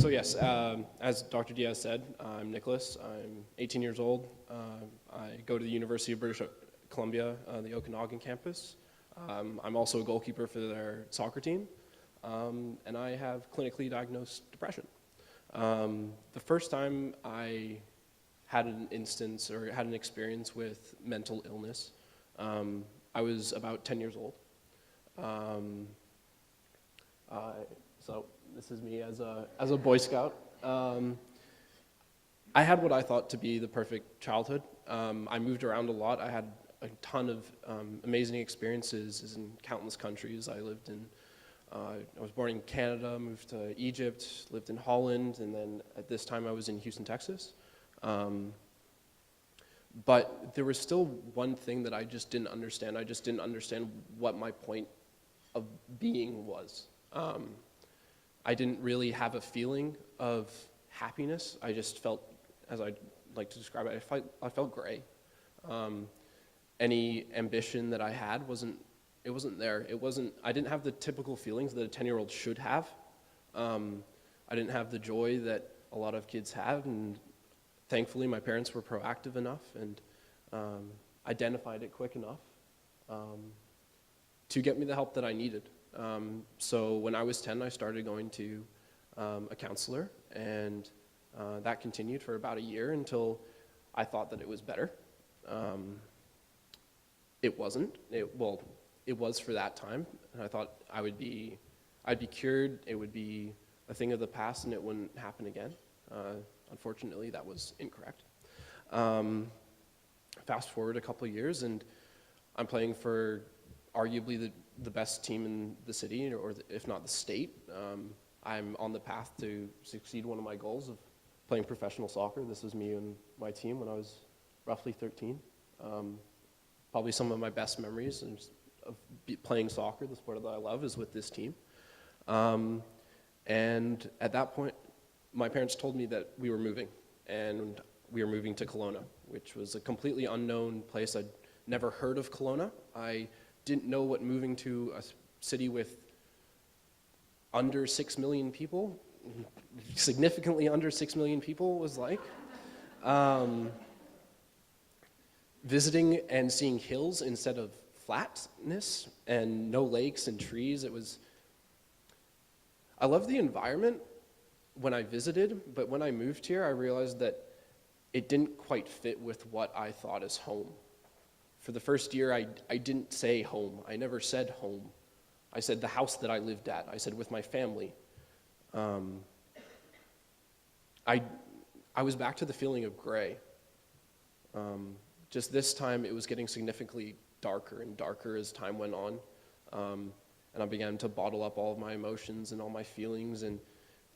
So yes, as Dr. Diaz said, I'm Nicholas. I'm 18 years old. I go to the University of British Columbia, the Okanagan campus. I'm also a goalkeeper for their soccer team, and I have clinically diagnosed depression. The first time I had an instance or had an experience with mental illness, I was about 10 years old. So this is me as a Boy Scout. I had what I thought to be the perfect childhood. I moved around a lot. I had a ton of amazing experiences in countless countries. I lived in, I was born in Canada, moved to Egypt, lived in Holland, and then at this time I was in Houston, Texas. But there was still one thing that I just didn't understand. I just didn't understand what my point of being was. I didn't really have a feeling of happiness. I just felt, as I like to describe it, I felt gray. Any ambition that I had wasn't there. I didn't have the typical feelings that a 10-year-old should have. I didn't have the joy that a lot of kids have, and thankfully my parents were proactive enough and identified it quick enough to get me the help that I needed. So when I was 10, I started going to a counselor, and that continued for about a year until I thought that it was better. It wasn't. It was for that time, and I thought I'd be cured. It would be a thing of the past, and it wouldn't happen again. Unfortunately, that was incorrect. Fast forward a couple of years, and I'm playing for arguably the best team in the city, or if not the state. I'm on the path to succeed one of my goals of playing professional soccer. This was me and my team when I was roughly 13. Probably some of my best memories of playing soccer, the sport that I love, is with this team. And at that point, my parents told me that we were moving, and we were moving to Kelowna, which was a completely unknown place. I'd never heard of Kelowna. I didn't know what moving to a city with under 6 million people, significantly under 6 million people, was like. Visiting and seeing hills instead of flatness and no lakes and trees. I loved the environment when I visited, but when I moved here, I realized that it didn't quite fit with what I thought as home. For the first year, I didn't say home. I never said home. I said the house that I lived at. I said with my family. I was back to the feeling of gray. Just this time, it was getting significantly darker and darker as time went on. And I began to bottle up all of my emotions and all my feelings and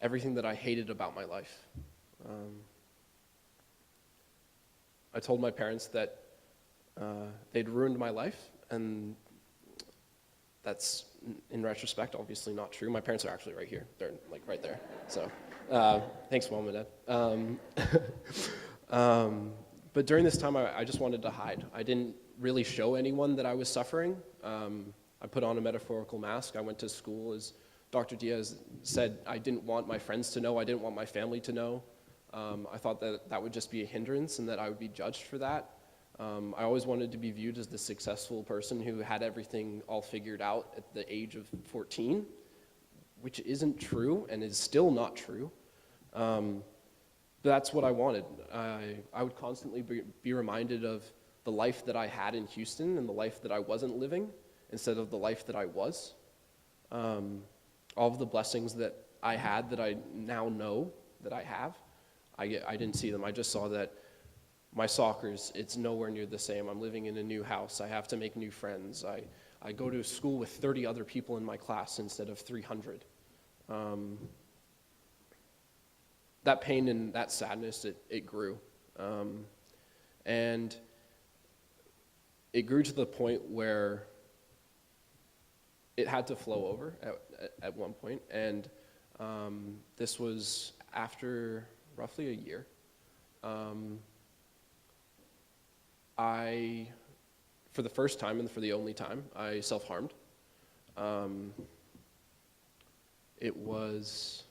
everything that I hated about my life. I told my parents that they'd ruined my life, and that's, in retrospect, obviously not true. My parents are actually right here. They're like right there. So thanks, Mom and Dad. But during this time, I just wanted to hide. I didn't really show anyone that I was suffering. I put on a metaphorical mask. I went to school, as Dr. Diaz said. I didn't want my friends to know. I didn't want my family to know. I thought that would just be a hindrance and that I would be judged for that. I always wanted to be viewed as the successful person who had everything all figured out at the age of 14, which isn't true and is still not true. That's what I wanted. I would constantly be reminded of the life that I had in Houston and the life that I wasn't living instead of the life that I was. All of the blessings that I had that I now know that I have, I didn't see them. I just saw that my soccer's, it's nowhere near the same. I'm living in a new house. I have to make new friends. I go to school with 30 other people in my class instead of 300. That pain and that sadness, it grew. And it grew to the point where it had to flow over at one point. And this was after roughly a year. For the first time and for the only time, I self-harmed. It was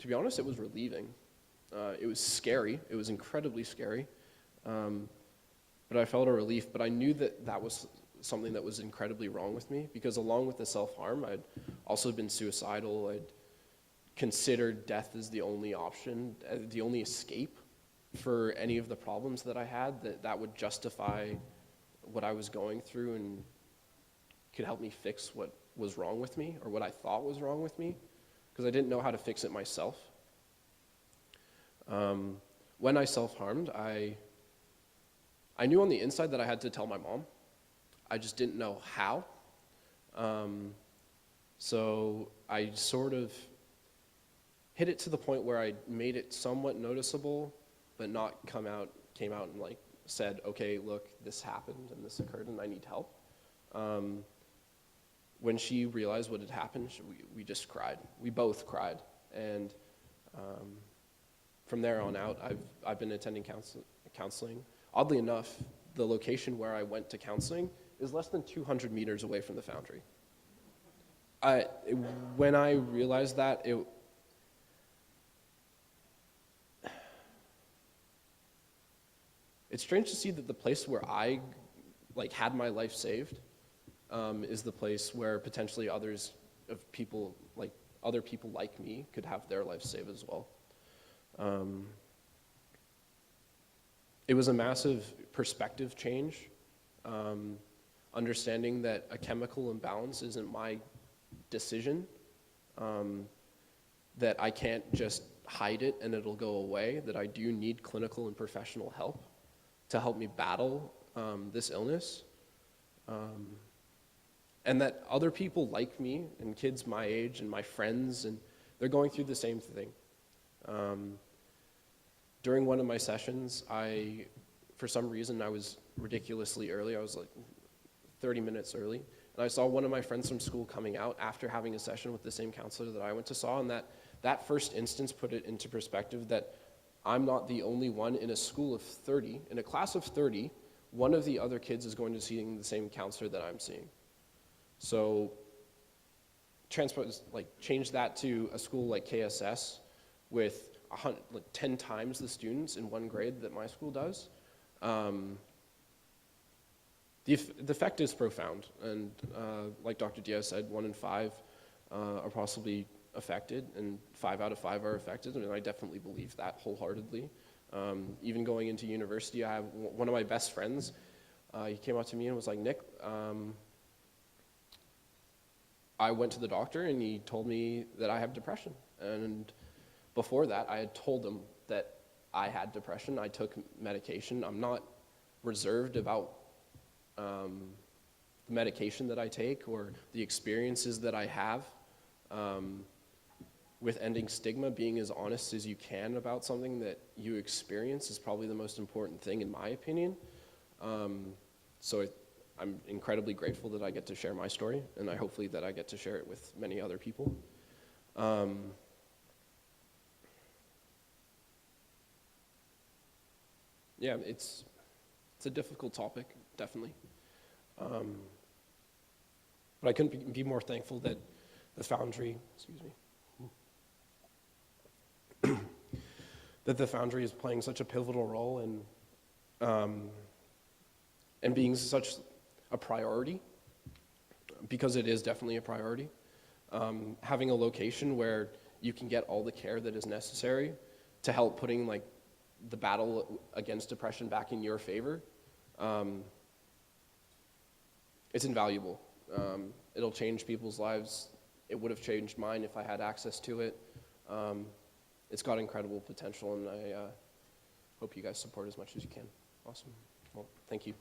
To be honest, it was relieving. It was scary. It was incredibly scary. But I felt a relief. But I knew that that was something that was incredibly wrong with me, because along with the self-harm, I'd also been suicidal. I'd considered death as the only option, the only escape for any of the problems that I had, that would justify what I was going through and could help me fix what was wrong with me, or what I thought was wrong with me, because I didn't know how to fix it myself. When I self-harmed, I knew on the inside that I had to tell my mom. I just didn't know how. So I sort of hit it to the point where I made it somewhat noticeable, but not came out and like said, okay, look, this happened and this occurred and I need help. When she realized what had happened, we just cried. We both cried. And from there on out, I've been attending counseling. Oddly enough, the location where I went to counseling is less than 200 meters away from the Foundry. When I realized that, it's strange to see that the place where I had my life saved is the place where potentially other people like me could have their life saved as well. It was a massive perspective change, understanding that a chemical imbalance isn't my decision, that I can't just hide it and it'll go away, that I do need clinical and professional help to help me battle this illness, and that other people like me and kids my age and my friends, and they're going through the same thing. During one of my sessions, for some reason, I was ridiculously early. I was like 30 minutes early. And I saw one of my friends from school coming out after having a session with the same counselor that I went to saw, and that first instance put it into perspective that I'm not the only one in a school of 30. In a class of 30, one of the other kids is going to see the same counselor that I'm seeing. So change that to a school like KSS with 10 times the students in one grade that my school does. The effect is profound, and like Dr. Diaz said, 1 in 5 are possibly affected, and 5 out of 5 are affected, and I definitely believe that wholeheartedly. Even going into university, I have one of my best friends, he came up to me and was like, Nick, I went to the doctor and he told me that I have depression. And before that, I had told him that I had depression. I took medication. I'm not reserved about the medication that I take or the experiences that I have. With ending stigma, being as honest as you can about something that you experience is probably the most important thing, in my opinion. So I'm incredibly grateful that I get to share my story, and hopefully that I get to share it with many other people. Yeah, it's a difficult topic, definitely. But I couldn't be more thankful that the Foundry, that the Foundry is playing such a pivotal role and being such a priority, because it is definitely a priority. Having a location where you can get all the care that is necessary to help putting the battle against depression back in your favor, it's invaluable. It'll change people's lives. It would have changed mine if I had access to it. It's got incredible potential, and I hope you guys support as much as you can. Awesome. Well, thank you.